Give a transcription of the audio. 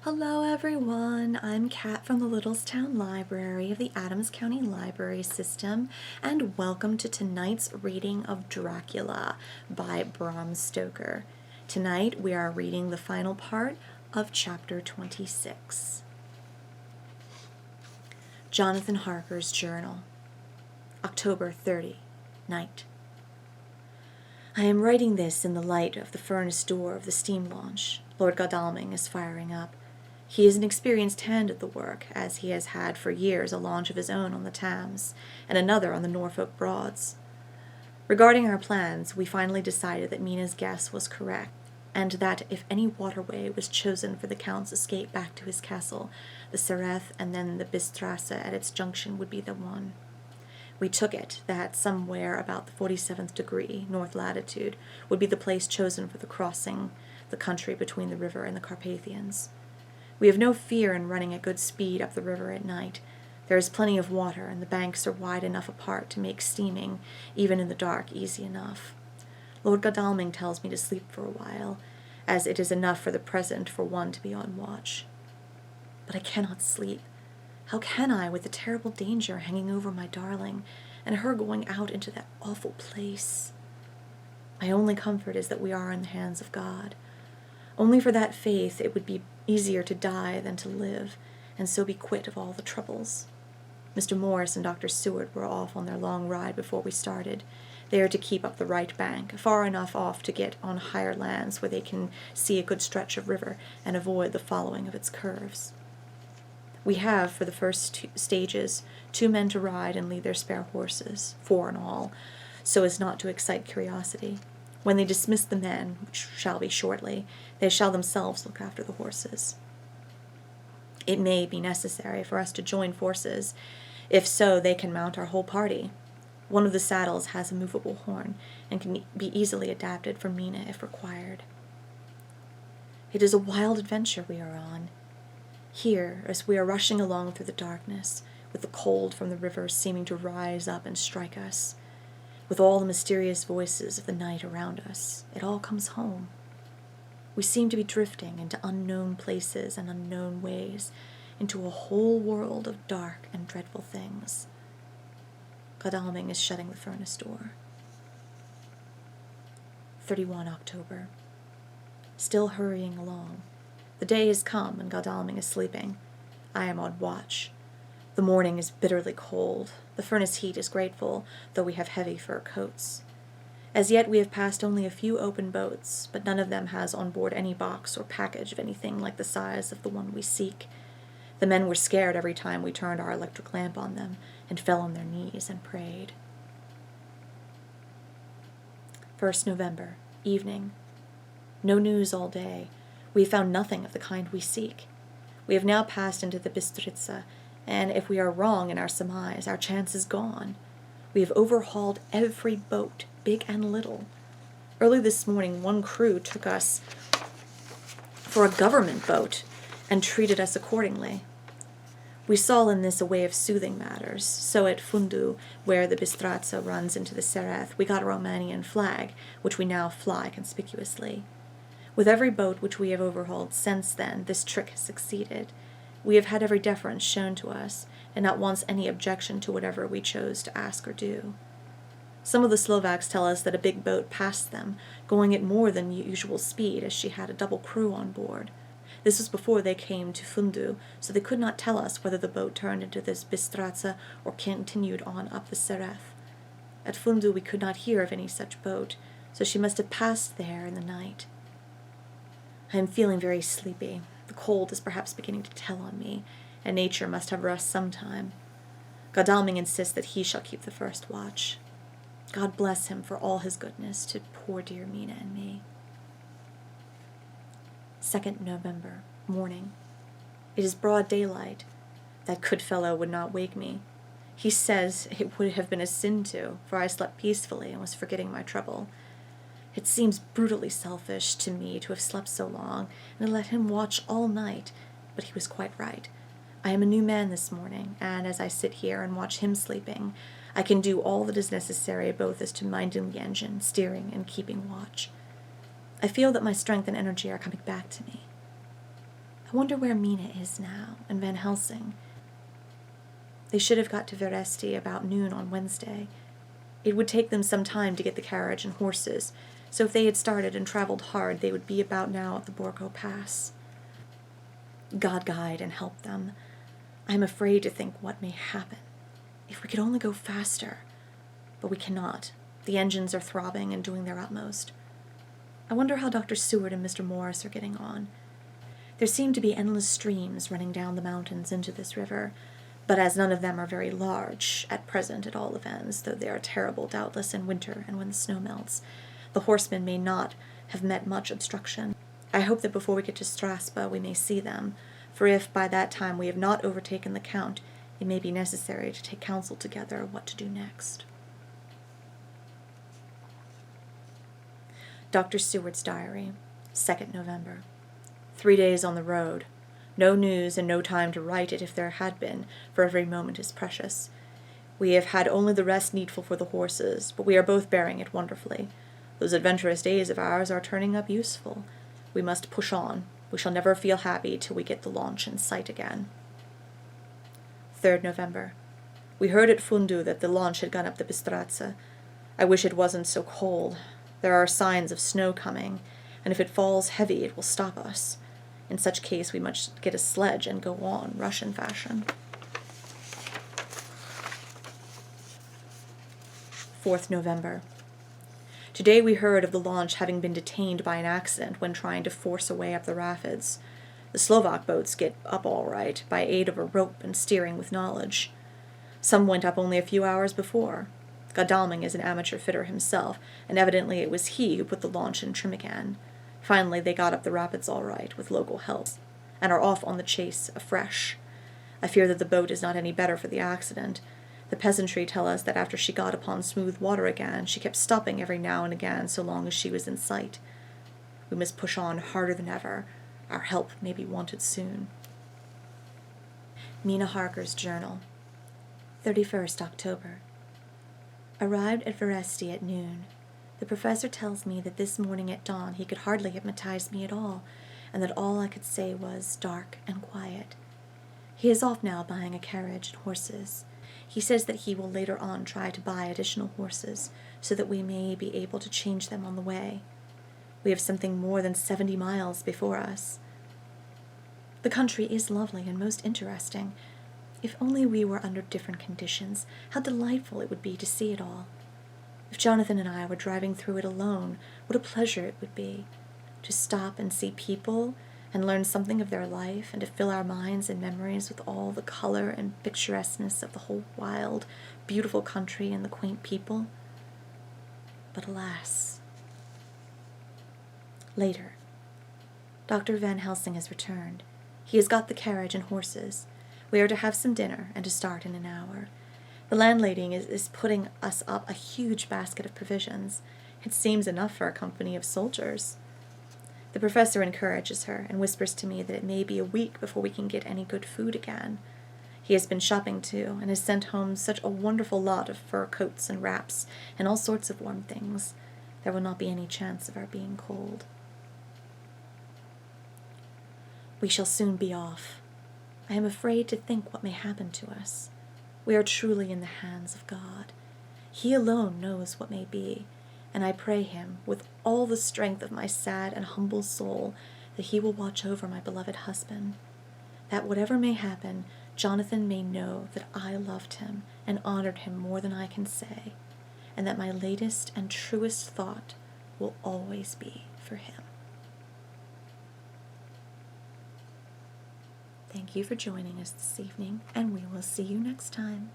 Hello everyone, I'm Kat from the Littlestown Library of the Adams County Library System, and welcome to tonight's reading of Dracula by Bram Stoker. Tonight we are reading the final part of chapter 26. Jonathan Harker's Journal, October 30, night. I am writing this in the light of the furnace door of the steam launch. Lord Godalming is firing up. He is an experienced hand at the work, as he has had for years a launch of his own on the Thames, and another on the Norfolk Broads. Regarding our plans, we finally decided that Mina's guess was correct, and that if any waterway was chosen for the Count's escape back to his castle, the Sereth and then the Bistrasse at its junction would be the one. We took it that somewhere about the 47th degree, north latitude, would be the place chosen for the crossing the country between the river and the Carpathians. We have no fear in running at good speed up the river at night. There is plenty of water, and the banks are wide enough apart to make steaming, even in the dark, easy enough. Lord Godalming tells me to sleep for a while, as it is enough for the present for one to be on watch. But I cannot sleep. How can I, with the terrible danger hanging over my darling, and her going out into that awful place? My only comfort is that we are in the hands of God. Only for that faith it would be easier to die than to live, and so be quit of all the troubles. Mr. Morris and Dr. Seward were off on their long ride before we started. They are to keep up the right bank, far enough off to get on higher lands where they can see a good stretch of river and avoid the following of its curves. We have, for the first two stages, 2 men to ride and lead their spare horses, 4 in all, so as not to excite curiosity. When they dismiss the men, which shall be shortly, they shall themselves look after the horses. It may be necessary for us to join forces. If so, they can mount our whole party. One of the saddles has a movable horn, and can be easily adapted for Mina if required. It is a wild adventure we are on. Here, as we are rushing along through the darkness, with the cold from the river seeming to rise up and strike us, with all the mysterious voices of the night around us, it all comes home. We seem to be drifting into unknown places and unknown ways, into a whole world of dark and dreadful things. Godalming is shutting the furnace door. 31 October. Still hurrying along. The day has come, and Godalming is sleeping. I am on watch. The morning is bitterly cold. The furnace heat is grateful, though we have heavy fur coats. As yet we have passed only a few open boats, but none of them has on board any box or package of anything like the size of the one we seek. The men were scared every time we turned our electric lamp on them, and fell on their knees and prayed. 1st November, evening. No news all day. We have found nothing of the kind we seek. We have now passed into the Bistritza, and if we are wrong in our surmise, our chance is gone. We have overhauled every boat, big and little. Early this morning, one crew took us for a government boat and treated us accordingly. We saw in this a way of soothing matters, so at Fundu, where the Bistratza runs into the Sereth, we got a Romanian flag, which we now fly conspicuously. With every boat which we have overhauled since then, this trick has succeeded. We have had every deference shown to us, and not once any objection to whatever we chose to ask or do. Some of the Slovaks tell us that a big boat passed them, going at more than usual speed, as she had a double crew on board. This was before they came to Fundu, so they could not tell us whether the boat turned into this Bistratza or continued on up the Sereth. At Fundu we could not hear of any such boat, so she must have passed there in the night. I am feeling very sleepy. The cold is perhaps beginning to tell on me, and nature must have rest sometime. Godalming insists that he shall keep the first watch. God bless him for all his goodness to poor dear Mina and me. 2nd November, morning. It is broad daylight. That good fellow would not wake me. He says it would have been a sin to, for I slept peacefully and was forgetting my trouble. It seems brutally selfish to me to have slept so long, and let him watch all night, but he was quite right. I am a new man this morning, and as I sit here and watch him sleeping, I can do all that is necessary both as to minding the engine, steering, and keeping watch. I feel that my strength and energy are coming back to me. I wonder where Mina is now, and Van Helsing. They should have got to Veresti about noon on Wednesday. It would take them some time to get the carriage and horses, so if they had started and traveled hard, they would be about now at the Borgo Pass. God guide and help them. I am afraid to think what may happen. If we could only go faster. But we cannot. The engines are throbbing and doing their utmost. I wonder how Dr. Seward and Mr. Morris are getting on. There seem to be endless streams running down the mountains into this river, but as none of them are very large, at present at all events, though they are terrible doubtless in winter and when the snow melts, the horsemen may not have met much obstruction. I hope that before we get to Strasba we may see them, for if by that time we have not overtaken the Count, it may be necessary to take counsel together what to do next. Dr. Seward's Diary, 2nd November. 3 days on the road. No news and no time to write it if there had been, for every moment is precious. We have had only the rest needful for the horses, but we are both bearing it wonderfully. Those adventurous days of ours are turning up useful. We must push on. We shall never feel happy till we get the launch in sight again. 3rd November. We heard at Fundu that the launch had gone up the Bistrazza. I wish it wasn't so cold. There are signs of snow coming, and if it falls heavy it will stop us. In such case we must get a sledge and go on, Russian fashion. 4th November. Today we heard of the launch having been detained by an accident when trying to force a way up the rapids. The Slovak boats get up all right, by aid of a rope and steering with knowledge. Some went up only a few hours before. Godalming is an amateur fitter himself, and evidently it was he who put the launch in trim again. Finally they got up the rapids all right, with local help, and are off on the chase afresh. I fear that the boat is not any better for the accident. The peasantry tell us that after she got upon smooth water again, she kept stopping every now and again so long as she was in sight. We must push on harder than ever. Our help may be wanted soon. Mina Harker's Journal, 31st October. Arrived at Veresti at noon. The professor tells me that this morning at dawn he could hardly hypnotize me at all, and that all I could say was dark and quiet. He is off now buying a carriage and horses. He says that he will later on try to buy additional horses, so that we may be able to change them on the way. We have something more than 70 miles before us. The country is lovely and most interesting. If only we were under different conditions, how delightful it would be to see it all. If Jonathan and I were driving through it alone, what a pleasure it would be, to stop and see people, and learn something of their life, and to fill our minds and memories with all the color and picturesqueness of the whole wild, beautiful country and the quaint people. But alas. Later. Dr. Van Helsing has returned. He has got the carriage and horses. We are to have some dinner, and to start in an hour. The landlady is putting us up a huge basket of provisions. It seems enough for a company of soldiers. The professor encourages her, and whispers to me that it may be a week before we can get any good food again. He has been shopping too, and has sent home such a wonderful lot of fur coats and wraps, and all sorts of warm things. There will not be any chance of our being cold. We shall soon be off. I am afraid to think what may happen to us. We are truly in the hands of God. He alone knows what may be, and I pray him, with all the strength of my sad and humble soul, that he will watch over my beloved husband, that whatever may happen, Jonathan may know that I loved him and honored him more than I can say, and that my latest and truest thought will always be for him. Thank you for joining us this evening, and we will see you next time.